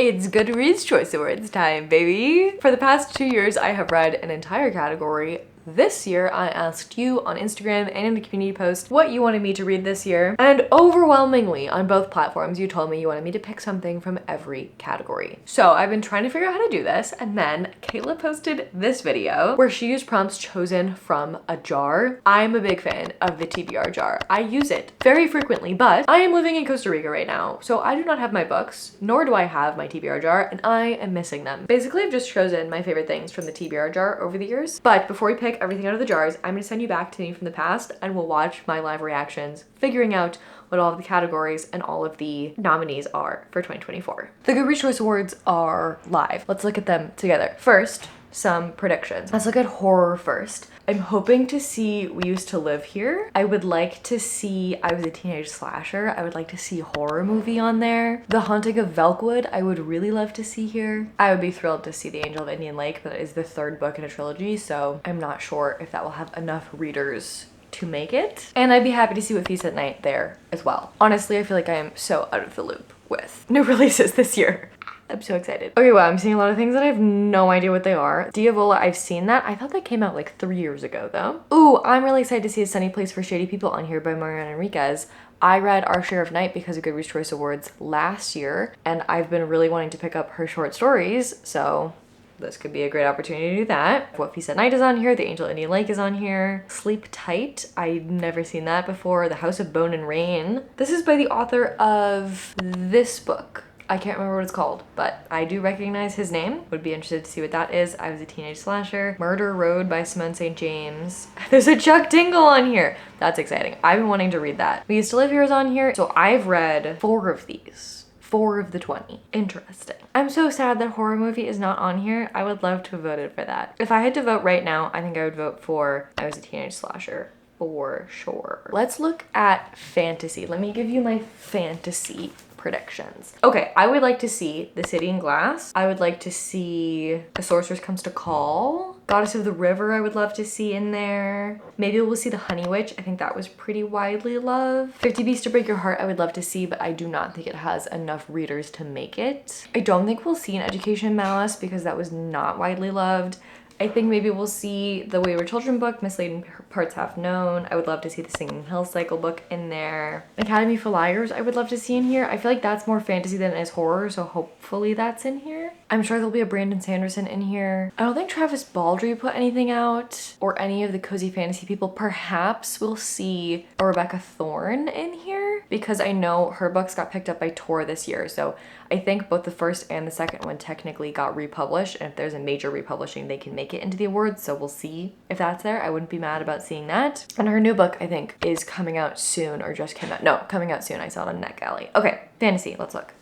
It's Goodreads Choice Awards time, baby! For the past 2 years, I have read an entire category. This year, I asked you on Instagram and in the community post what you wanted me to read this year, and overwhelmingly on both platforms, you told me you wanted me to pick something from every category. So I've been trying to figure out how to do this, and then Kayla posted this video where she used prompts chosen from a jar. I'm a big fan of the TBR jar. I use it very frequently, but I am living in Costa Rica right now, so I do not have my books, nor do I have my TBR jar, and I am missing them. Basically, I've just chosen my favorite things from the TBR jar over the years, but before we pick everything out of the jars, I'm gonna send you back to me from the past and we'll watch my live reactions, figuring out what all of the categories and all of the nominees are for 2024. The Goodreads Choice Awards are live. Let's look at them together. First, some predictions. Let's look at horror first. I'm hoping to see We Used to Live Here. I would like to see I Was a Teenage Slasher. I would like to see horror movie on there. The Haunting of Velkwood, I would really love to see here. I would be thrilled to see The Angel of Indian Lake, but it is the third book in a trilogy, so I'm not sure if that will have enough readers to make it. And I'd be happy to see What Feast at Night there as well. Honestly, I feel like I am so out of the loop with new releases this year. I'm so excited. Okay, well, I'm seeing a lot of things that I have no idea what they are. Diavola, I've seen that. I thought that came out like 3 years ago though. Ooh, I'm really excited to see A Sunny Place for Shady People on here by Mariana Enriquez. I read Our Share of Night because of Goodreads Choice Awards last year, and I've been really wanting to pick up her short stories, so this could be a great opportunity to do that. What Feast at Night is on here. The Angel of Indian Lake is on here. Sleep Tight. I've never seen that before. The House of Bone and Rain. This is by the author of this book. I can't remember what it's called, but I do recognize his name. Would be interested to see what that is. I Was a Teenage Slasher. Murder Road by Simone St. James. There's a Chuck Tingle on here. That's exciting. I've been wanting to read that. We Used to Live Here is on here. So I've read 4 of these. 4 of the 20. Interesting. I'm so sad that horror movie is not on here. I would love to have voted for that. If I had to vote right now, I think I would vote for I Was a Teenage Slasher for sure. Let's look at fantasy. Let me give you my fantasy predictions. Okay, I would like to see The City in Glass. I would like to see A Sorceress Comes to Call. Goddess of the River I would love to see in there. Maybe we'll see The Honey Witch. I think that was pretty widely loved. 50 Beasts to Break Your Heart I would love to see, but I do not think it has enough readers to make it. I don't think we'll see An Education Malice because that was not widely loved. I think maybe we'll see the Wayward Children book, Misladen Parts Half Known. I would love to see the Singing Hills Cycle book in there. Academy for Liars I would love to see in here. I feel like that's more fantasy than it is horror, so hopefully that's in here. I'm sure there'll be a Brandon Sanderson in here. I don't think Travis Baldree put anything out, or any of the cozy fantasy people. Perhaps we'll see a Rebecca Thorne in here, because I know her books got picked up by Tor this year, so I think both the first and the second one technically got republished, and if there's a major republishing, they can make it into the awards, so we'll see if that's there. I wouldn't be mad about seeing that. And her new book, I think, is coming out soon, or just came out. No, coming out soon. I saw it on NetGalley. Okay, fantasy. Let's look.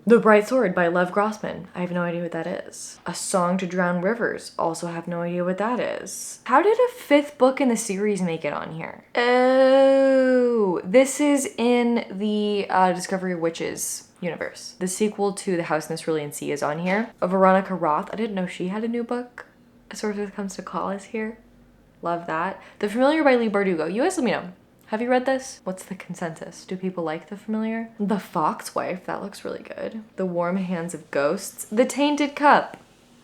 The Bright Sword by Lev Grossman. I have no idea what that is. A Song to Drown Rivers. Also have no idea what that is. How did a 5th book in the series make it on here? Oh, this is in the Discovery of Witches universe. The sequel to The House in the Cerulean Sea is on here. Veronica Roth. I didn't know she had a new book. A Sorceress Comes to Call is here. Love that. The Familiar by Lee Bardugo. You guys let me know. Have you read this? What's the consensus? Do people like The Familiar? The Foxwife, that looks really good. The Warm Hands of Ghosts. The Tainted Cup.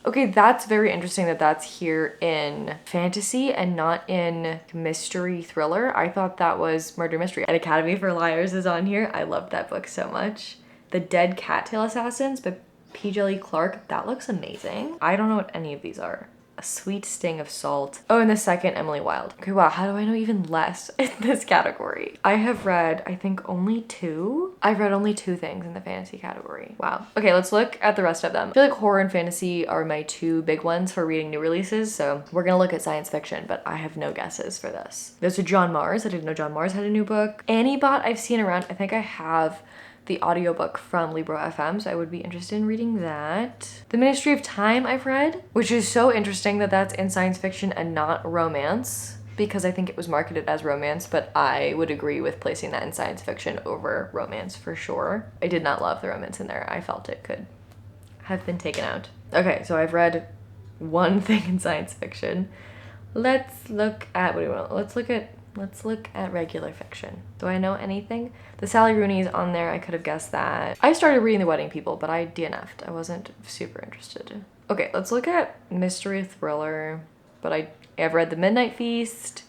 Okay, that's very interesting that that's here in fantasy and not in mystery thriller. I thought that was murder mystery. And Academy for Liars is on here. I love that book so much. The Dead Cattail Assassins by P. Jelly Clark. That looks amazing. I don't know what any of these are. A Sweet Sting of Salt. Oh, and the second, Emily Wilde. Okay, wow, how do I know even less in this category? I have read, I think, only 2. I've read only 2 things in the fantasy category. Wow. Okay, let's look at the rest of them. I feel like horror and fantasy are my 2 big ones for reading new releases, so we're gonna look at science fiction, but I have no guesses for this. There's a John Mars. I didn't know John Mars had a new book. Annie Bot I've seen around. I think I have the audiobook from Libro FM, so I would be interested in reading that. The Ministry of Time I've read, which is so interesting that that's in science fiction and not romance, because I think it was marketed as romance, but I would agree with placing that in science fiction over romance for sure. I did not love the romance in there. I felt it could have been taken out. Okay, so I've read 1 thing in science fiction. Let's look at, what do you want? Let's look at Let's look at regular fiction. Do I know anything? The Sally Rooney's on there. I could have guessed that. I started reading The Wedding People, but I DNF'd. I wasn't super interested. Okay, let's look at mystery thriller. But I've read The Midnight Feast.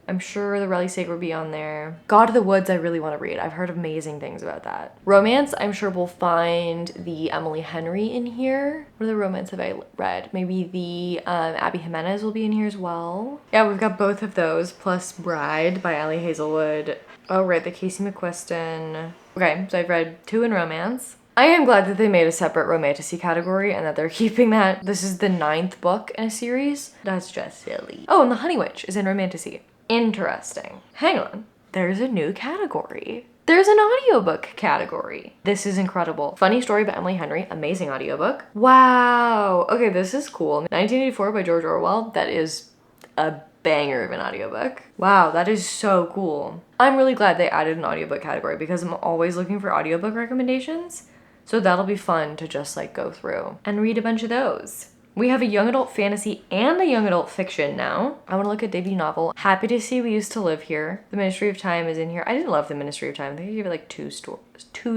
I'm sure The Rally Sacred will be on there. God of the Woods I really want to read. I've heard amazing things about that. Romance, I'm sure we'll find the Emily Henry in here. What other romance have I read? Maybe the Abby Jimenez will be in here as well. Yeah, we've got both of those, plus Bride by Ali Hazelwood. Oh, right, the Casey McQuiston. Okay, so I've read 2 in romance. I am glad that they made a separate romantasy category and that they're keeping that. This is the 9th book in a series. That's just silly. Oh, and The Honey Witch is in romantasy. Interesting. Hang on. There's a new category. There's an audiobook category. This is incredible. Funny Story by Emily Henry. Amazing audiobook. Wow. Okay, this is cool. 1984 by George Orwell. That is a banger of an audiobook. Wow, that is so cool. I'm really glad they added an audiobook category because I'm always looking for audiobook recommendations. So that'll be fun to just like go through and read a bunch of those. We have a young adult fantasy and a young adult fiction now. I want to look at debut novel. Happy to See We Used to Live Here. The Ministry of Time is in here. I didn't love The Ministry of Time. I think I gave it like 2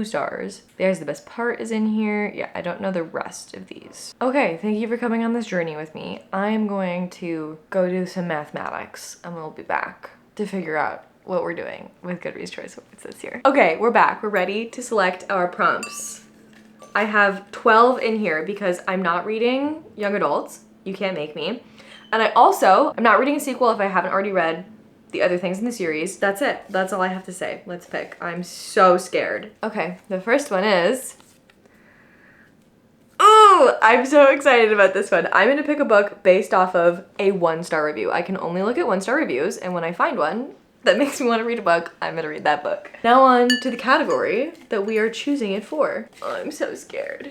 stars. There's the Best Part is in here. Yeah, I don't know the rest of these. Okay, thank you for coming on this journey with me. I'm going to go do some mathematics and we'll be back to figure out what we're doing with Goodreads Choice Awards this year. Okay, we're back. We're ready to select our prompts. I have 12 in here because I'm not reading young adults. You can't make me. And I'm not reading a sequel if I haven't already read the other things in the series. That's it. That's all I have to say. Let's pick. I'm so scared. Okay, the first one is... Ooh, I'm so excited about this one. I'm gonna pick a book based off of a 1-star review. I can only look at 1-star reviews, and when I find one that makes me want to read a book, I'm gonna read that book. Now on to the category that we are choosing it for. Oh, I'm so scared.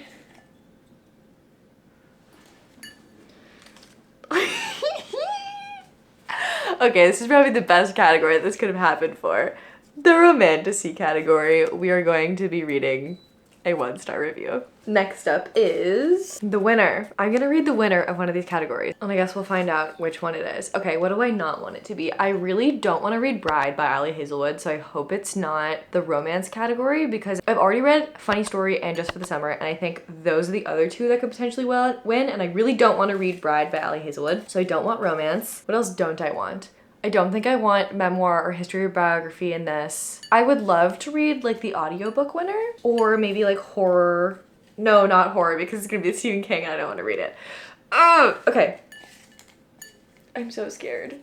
Okay, this is probably the best category this could have happened for. The romantasy category. We are going to be reading a 1-star review. Next up is the winner. I'm gonna read the winner of one of these categories, and I guess we'll find out which one it is. Okay, what do I not want it to be? I really don't want to read Bride by Ali Hazelwood, so I hope it's not the romance category because I've already read Funny Story and Just for the Summer, and I think those are the other 2 that could potentially win, and I really don't want to read Bride by Ali Hazelwood, so I don't want romance. What else don't I want? I don't think I want memoir or history or biography in this. I would love to read like the audiobook winner or maybe like horror. No, not horror because it's gonna be Stephen King and I don't want to read it. Oh, okay. I'm so scared.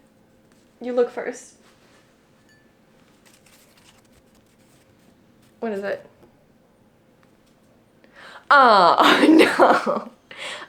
You look first. What is it? Oh, no.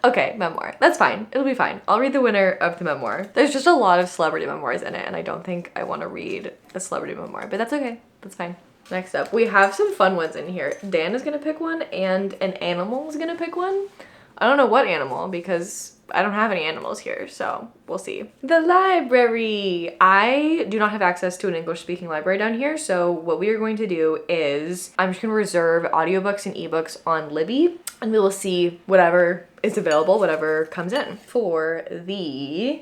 Okay, memoir. That's fine. It'll be fine. I'll read the winner of the memoir. There's just a lot of celebrity memoirs in it, and I don't think I want to read a celebrity memoir, but that's okay. That's fine. Next up, we have some fun ones in here. Dan is gonna pick one, and an animal is gonna pick one. I don't know what animal, because I don't have any animals here, so we'll see. The library. I do not have access to an English-speaking library down here, so what we are going to do is I'm just gonna reserve audiobooks and ebooks on Libby, and we will see whatever is available, whatever comes in. For the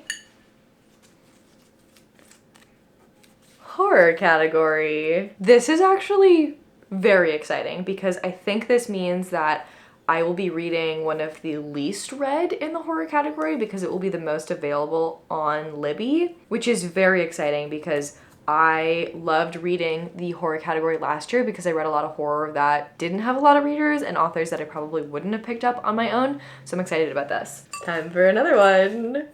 horror category, this is actually very exciting because I think this means that I will be reading one of the least read in the horror category because it will be the most available on Libby, which is very exciting because I loved reading the horror category last year because I read a lot of horror that didn't have a lot of readers and authors that I probably wouldn't have picked up on my own. So I'm excited about this. It's time for another one.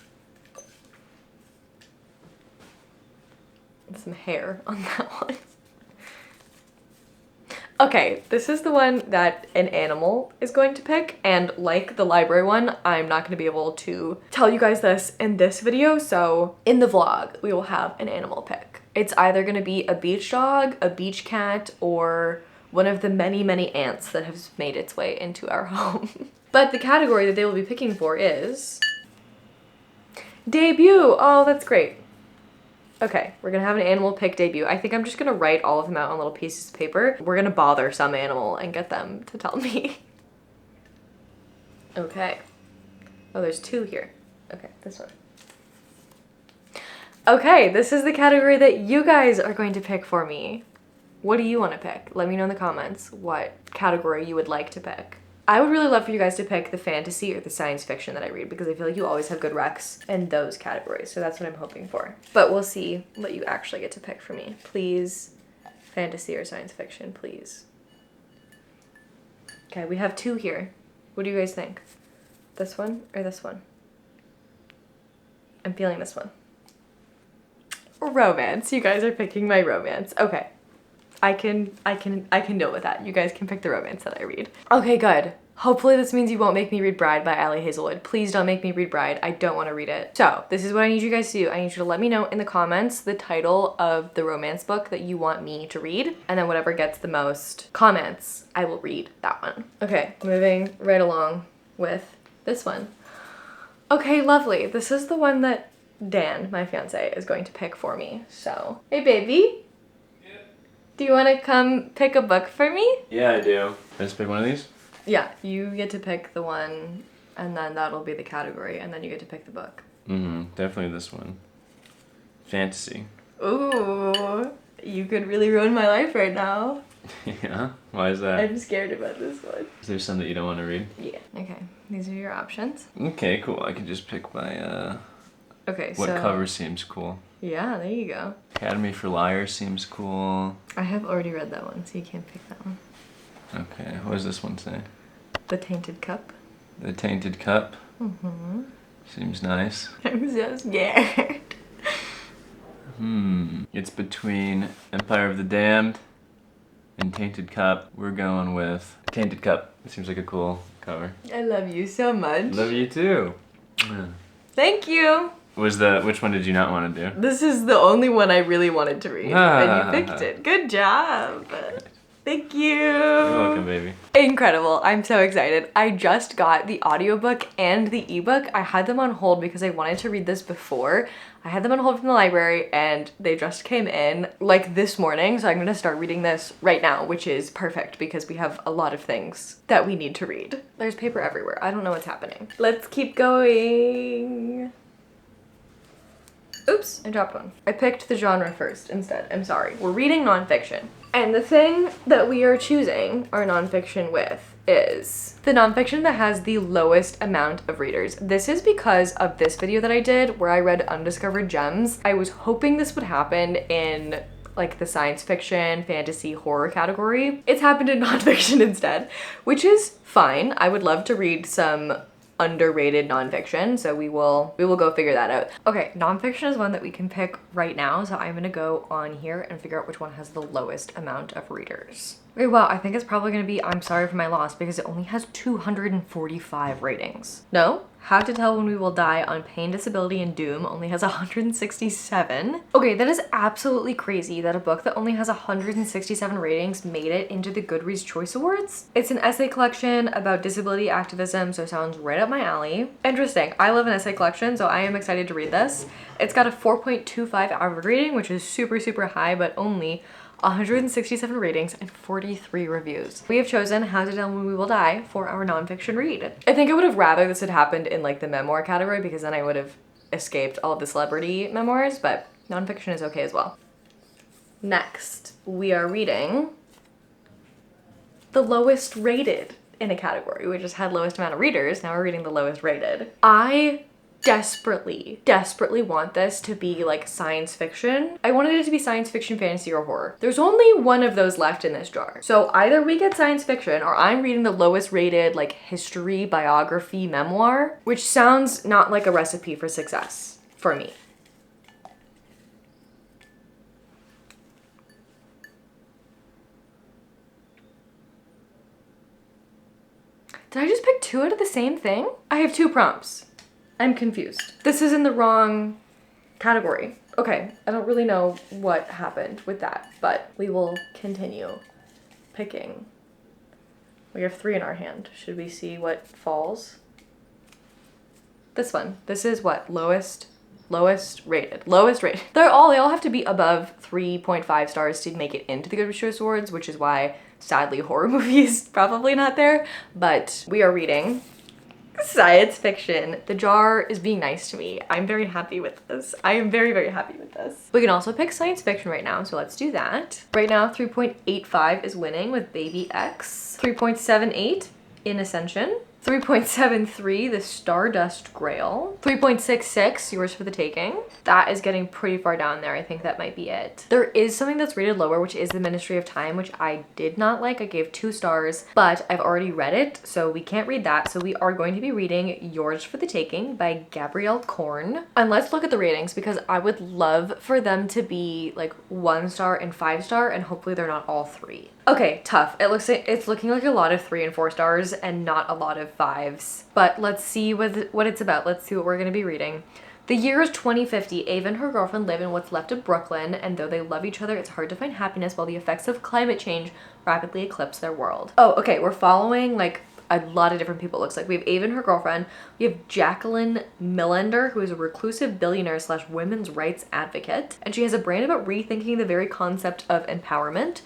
Some hair on that one. Okay, this is the one that an animal is going to pick, and like the library one, I'm not going to be able to tell you guys this in this video, so in the vlog, we will have an animal pick. It's either going to be a beach dog, a beach cat, or one of the many, many ants that has made its way into our home. But the category that they will be picking for is debut. Oh, that's great. Okay, we're gonna have an animal pick debut. I think I'm just gonna write all of them out on little pieces of paper. We're gonna bother some animal and get them to tell me. Okay. Oh, there's 2 here. Okay, this one. Okay, this is the category that you guys are going to pick for me. What do you want to pick? Let me know in the comments what category you would like to pick. I would really love for you guys to pick the fantasy or the science fiction that I read because I feel like you always have good recs in those categories. So that's what I'm hoping for. But we'll see what you actually get to pick for me. Please, fantasy or science fiction, please. Okay, we have 2 here. What do you guys think? This one or this one? I'm feeling this one. Romance. You guys are picking my romance. Okay. I can deal with that. You guys can pick the romance that I read. Okay, good. Hopefully this means you won't make me read Bride by Ali Hazelwood. Please don't make me read Bride. I don't want to read it. So this is what I need you guys to do. I need you to let me know in the comments the title of the romance book that you want me to read. And then whatever gets the most comments, I will read that one. Okay, moving right along with this one. Okay, lovely. This is the one that Dan, my fiance, is going to pick for me. So, hey baby. Do you want to come pick a book for me? Yeah, I do. Let's pick one of these? Yeah, you get to pick the one, and then that'll be the category, and then you get to pick the book. Definitely this one. Fantasy. Ooh, you could really ruin my life right now. Yeah? Why is that? I'm scared about this one. Is there some that you don't want to read? Yeah. Okay, these are your options. Okay, cool. I can just pick my, Okay, what so... cover seems cool. Yeah, there you go. Academy for Liars seems cool. I have already read that one, so you can't pick that one. Okay, what does this one say? The Tainted Cup. The Tainted Cup? Mm-hmm. Seems nice. I'm so scared. It's between Empire of the Damned and Tainted Cup. We're going with Tainted Cup. It seems like a cool cover. I love you so much. Love you too. Thank you. Which one did you not want to do? This is the only one I really wanted to read, and you picked it. Good job. Thank you. You're welcome, baby. Incredible. I'm so excited. I just got the audiobook and the ebook. I had them on hold because I wanted to read this before. I had them on hold from the library and they just came in like this morning. So I'm going to start reading this right now, which is perfect because we have a lot of things that we need to read. There's paper everywhere. I don't know what's happening. Let's keep going. Oops, I dropped one. I picked the genre first instead. I'm sorry. We're reading nonfiction. And the thing that we are choosing our nonfiction with is the nonfiction that has the lowest amount of readers. This is because of this video that I did where I read Undiscovered Gems. I was hoping this would happen in like the science fiction, fantasy, horror category. It's happened in nonfiction instead, which is fine. I would love to read some underrated nonfiction, so we will go figure that out. Okay, nonfiction is one that we can pick right now, so I'm gonna go on here and figure out which one has the lowest amount of readers. Okay, wow, I think it's probably gonna be I'm Sorry for My Loss because it only has 245 ratings. No? How to Tell When We Will Die on Pain, Disability, and Doom only has 167. Okay, that is absolutely crazy that a book that only has 167 ratings made it into the Goodreads Choice Awards. It's an essay collection about disability activism, so it sounds right up my alley. Interesting. I love an essay collection, so I am excited to read this. It's got a 4.25 average rating, which is super, super high, but only 167 ratings and 43 reviews. We have chosen How to Tell When We Will Die for our nonfiction read. I think I would have rather this had happened in like the memoir category because then I would have escaped all of the celebrity memoirs, but nonfiction is okay as well. Next, we are reading the lowest rated in a category. We just had lowest amount of readers, now we're reading the lowest rated. I desperately want this to be like science fiction. I wanted it to be science fiction, fantasy, or horror. There's only one of those left in this jar. So either we get science fiction or I'm reading the lowest rated like history, biography, memoir, which sounds not like a recipe for success for me. Did I just pick 2 out of the same thing? I have 2 prompts. I'm confused. This is in the wrong category. Okay, I don't really know what happened with that, but we will continue picking. We have 3 in our hand. Should we see what falls? This one. This is what? Lowest rated. They all have to be above 3.5 stars to make it into the Goodreads Choice Awards, which is why sadly horror movie is probably not there, but we are reading Science fiction. The jar is being nice to me. I'm very happy with this. I am very, very happy with this. We can also pick science fiction right now, so let's do that. Right now, 3.85 is winning with Baby X. 3.78 in Ascension. 3.73, the Stardust Grail. 3.66, Yours for the Taking. That is getting pretty far down there. I think that might be it. There is something that's rated lower, which is The Ministry of Time, which I did not like. I gave 2 stars, but I've already read it, so we can't read that. So we are going to be reading Yours for the Taking by Gabrielle Korn. And let's look at the ratings, because I would love for them to be like 1 star and 5 star, and hopefully they're not all 3. Okay, tough. It's looking like a lot of 3 and 4 stars and not a lot of 5s. But let's see what it's about. Let's see what we're gonna be reading. The year is 2050. Ava and her girlfriend live in what's left of Brooklyn, and though they love each other, it's hard to find happiness while the effects of climate change rapidly eclipse their world. Oh, okay, we're following like a lot of different people, it looks like. We have Ava and her girlfriend. We have Jacqueline Millender, who is a reclusive billionaire / women's rights advocate, and she has a brand about rethinking the very concept of empowerment.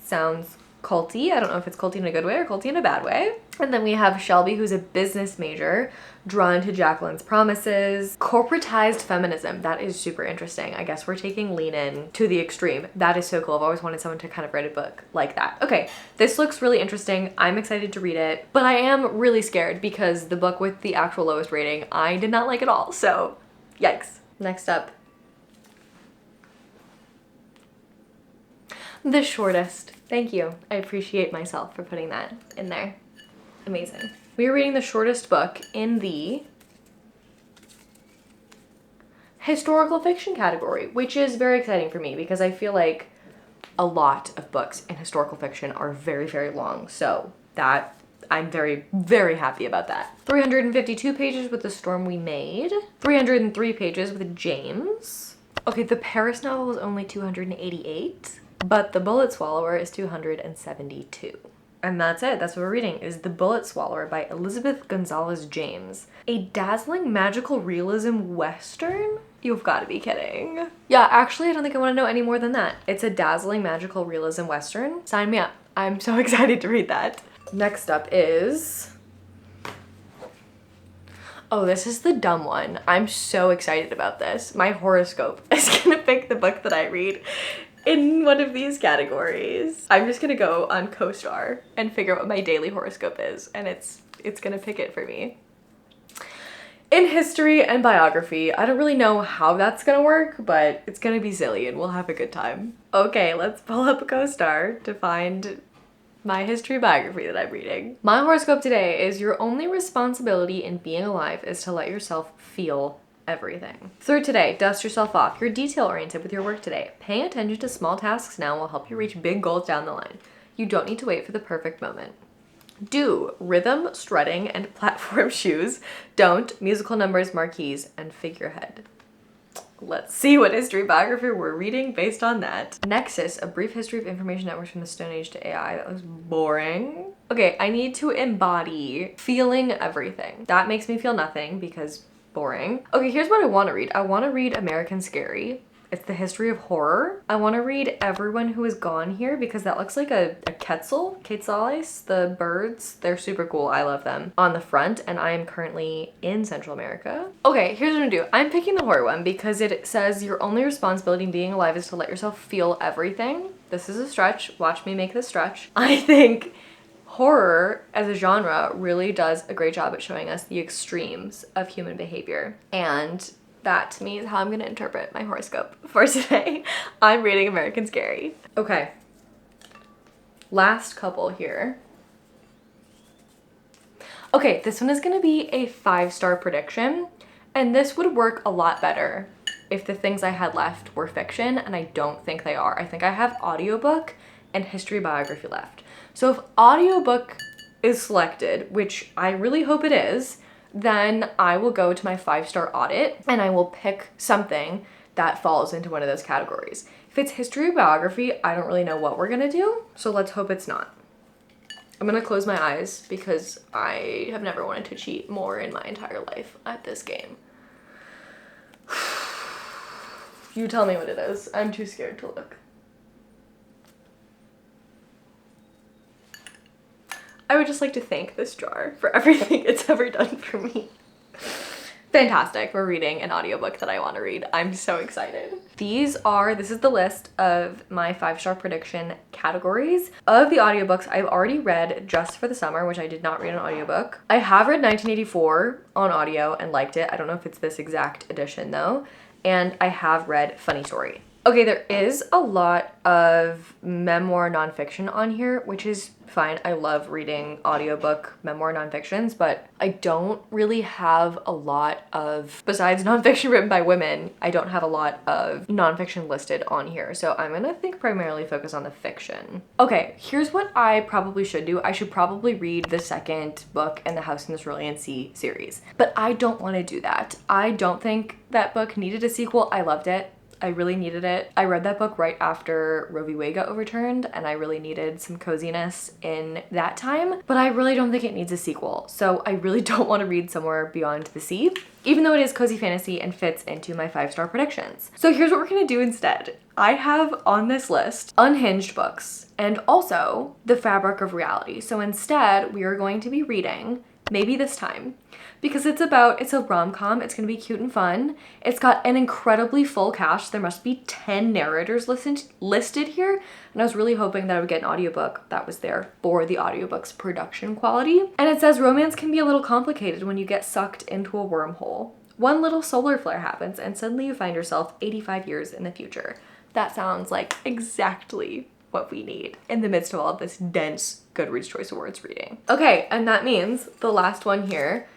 Sounds culty. I don't know if it's culty in a good way or culty in a bad way. And then we have Shelby, who's a business major, drawn to Jacqueline's promises. Corporatized feminism. That is super interesting. I guess we're taking lean in to the extreme. That is so cool. I've always wanted someone to kind of write a book like that. Okay, this looks really interesting. I'm excited to read it, but I am really scared because the book with the actual lowest rating, I did not like at all. So, yikes. Next up. The shortest. Thank you. I appreciate myself for putting that in there. Amazing. We are reading the shortest book in the historical fiction category, which is very exciting for me because I feel like a lot of books in historical fiction are very, very long. So that I'm very, very happy about that. 352 pages with The Storm We Made. 303 pages with James. Okay, the Paris novel is only 288. But The Bullet Swallower is 272. And that's it. That's what we're reading, is The Bullet Swallower by Elizabeth Gonzalez James. A dazzling magical realism Western? You've got to be kidding. Yeah, actually, I don't think I want to know any more than that. It's a dazzling magical realism Western. Sign me up. I'm so excited to read that. Next up is... Oh, this is the dumb one. I'm so excited about this. My horoscope is gonna pick the book that I read in one of these categories. I'm just gonna go on CoStar and figure out what my daily horoscope is, and it's gonna pick it for me. In history and biography, I don't really know how that's gonna work, but it's gonna be silly and we'll have a good time. Okay, let's pull up CoStar to find my history biography that I'm reading. My horoscope today is your only responsibility in being alive is to let yourself feel everything. Through today, dust yourself off. You're detail-oriented with your work today. Paying attention to small tasks now will help you reach big goals down the line. You don't need to wait for the perfect moment. Do rhythm, strutting, and platform shoes. Don't musical numbers, marquees, and figurehead. Let's see what history biography we're reading based on that. Nexus, a brief history of information networks from the Stone Age to AI. That looks boring. Okay, I need to embody feeling everything. That makes me feel nothing because boring. Okay, here's what I want to read. I want to read American Scary. It's the history of horror. I want to read Everyone Who Is Gone Here because that looks like a quetzales, the birds. They're super cool. I love them. On the front, and I am currently in Central America. Okay, here's what I'm gonna do. I'm picking the horror one because it says your only responsibility in being alive is to let yourself feel everything. This is a stretch. Watch me make this stretch. I think horror as a genre really does a great job at showing us the extremes of human behavior. And that to me is how I'm gonna interpret my horoscope for today. I'm reading American Scary. Okay. Last couple here. Okay, this one is gonna be a 5-star prediction, and this would work a lot better if the things I had left were fiction, and I don't think they are. I think I have audiobook and history biography left. So if audiobook is selected, which I really hope it is, then I will go to my 5-star audit and I will pick something that falls into one of those categories. If it's history or biography, I don't really know what we're gonna do, so let's hope it's not. I'm gonna close my eyes because I have never wanted to cheat more in my entire life at this game. You tell me what it is. I'm too scared to look. I would just like to thank this jar for everything it's ever done for me. Fantastic. We're reading an audiobook that I want to read. I'm so excited. This is the list of my 5-star prediction categories. Of the audiobooks I've already read just for the summer, which I did not read an audiobook. I have read 1984 on audio and liked it. I don't know if it's this exact edition though. And I have read Funny Story. Okay, there is a lot of memoir nonfiction on here, which is fine. I love reading audiobook memoir nonfictions, but I don't really have a lot of, besides nonfiction written by women, I don't have a lot of nonfiction listed on here. So I'm gonna primarily focus on the fiction. Okay, here's what I probably should do. I should probably read the second book in the House in the Cerulean Sea series, but I don't wanna do that. I don't think that book needed a sequel. I loved it. I really needed it. I read that book right after Roe v. Wade got overturned, and I really needed some coziness in that time, but I really don't think it needs a sequel. So I really don't want to read Somewhere Beyond the Sea, even though it is cozy fantasy and fits into my 5-star predictions. So here's what we're gonna do instead. I have on this list unhinged books and also The Fabric of Reality. So instead, we are going to be reading, maybe this time, because it's a rom-com. It's gonna be cute and fun. It's got an incredibly full cast. There must be 10 narrators listed here. And I was really hoping that I would get an audiobook that was there for the audiobook's production quality. And it says romance can be a little complicated when you get sucked into a wormhole. One little solar flare happens and suddenly you find yourself 85 years in the future. That sounds like exactly what we need in the midst of all of this dense Goodreads Choice Awards reading. Okay, and that means the last one here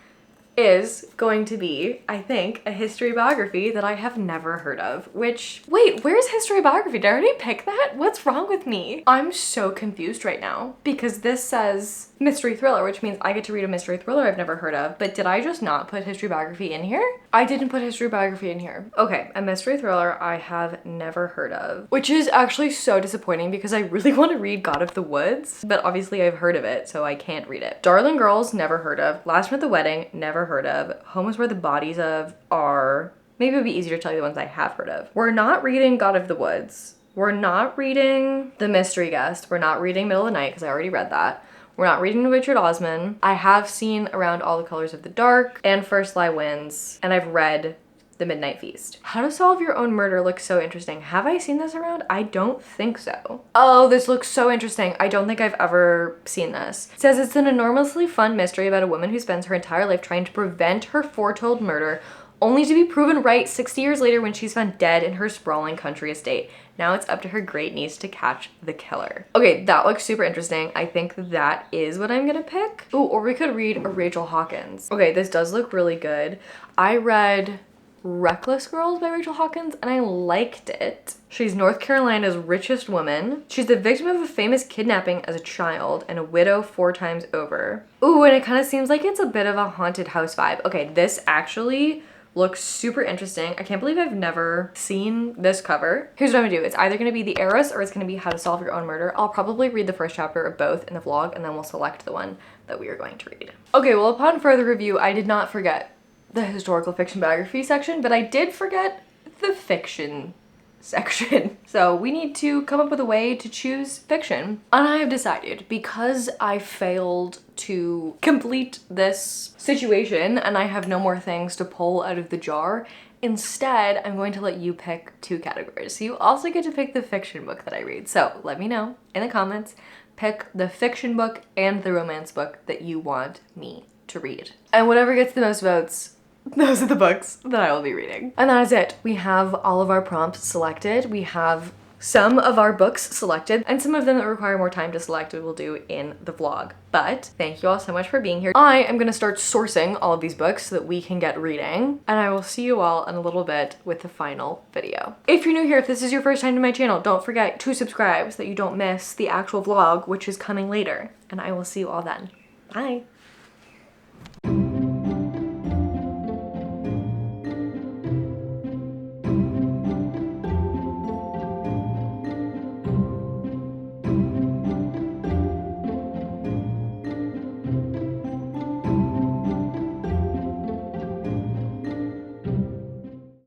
is going to be, I think, a history biography that I have never heard of, which, wait, where's history biography? Did I already pick that? What's wrong with me? I'm so confused right now because this says mystery thriller, which means I get to read a mystery thriller I've never heard of, but did I just not put history biography in here? I didn't put history biography in here. Okay, a mystery thriller I have never heard of, which is actually so disappointing because I really want to read God of the Woods, but obviously I've heard of it, so I can't read it. Darling Girls, never heard of. Last One at the Wedding, never heard of. Home is Where the Bodies of Are. Maybe it would be easier to tell you the ones I have heard of. We're not reading God of the Woods. We're not reading The Mystery Guest. We're not reading Middle of the Night because I already read that. We're not reading Richard Osman. I have seen Around All the Colors of the Dark and First Lie Wins, and I've read The Midnight Feast. How to Solve Your Own Murder looks so interesting. Have I seen this around? I don't think so. Oh, this looks so interesting. I don't think I've ever seen this. It says it's an enormously fun mystery about a woman who spends her entire life trying to prevent her foretold murder, only to be proven right 60 years later when she's found dead in her sprawling country estate. Now it's up to her great niece to catch the killer. Okay, that looks super interesting. I think that is what I'm gonna pick. Ooh, or we could read a Rachel Hawkins. Okay, this does look really good. I read Reckless Girls by Rachel Hawkins and I liked it. She's North Carolina's richest woman. She's the victim of a famous kidnapping as a child and a widow 4 times over. Ooh, and it kind of seems like it's a bit of a haunted house vibe. Okay, this actually looks super interesting. I can't believe I've never seen this cover. Here's what I'm gonna do. It's either gonna be The Heiress or it's gonna be How to Solve Your Own Murder. I'll probably read the first chapter of both in the vlog and then we'll select the one that we are going to read. Okay, well, upon further review, I did not forget the historical fiction biography section, but I did forget the fiction section. So we need to come up with a way to choose fiction. And I have decided, because I failed to complete this situation and I have no more things to pull out of the jar, instead, I'm going to let you pick 2 categories. So you also get to pick the fiction book that I read. So let me know in the comments, pick the fiction book and the romance book that you want me to read. And whatever gets the most votes, those are the books that I will be reading. And that is it. We have all of our prompts selected. We have some of our books selected, and some of them that require more time to select we will do in the vlog. But thank you all so much for being here. I am gonna start sourcing all of these books so that we can get reading, and I will see you all in a little bit with the final video. If you're new here, if this is your first time to my channel, don't forget to subscribe so that you don't miss the actual vlog, which is coming later. And I will see you all then. Bye.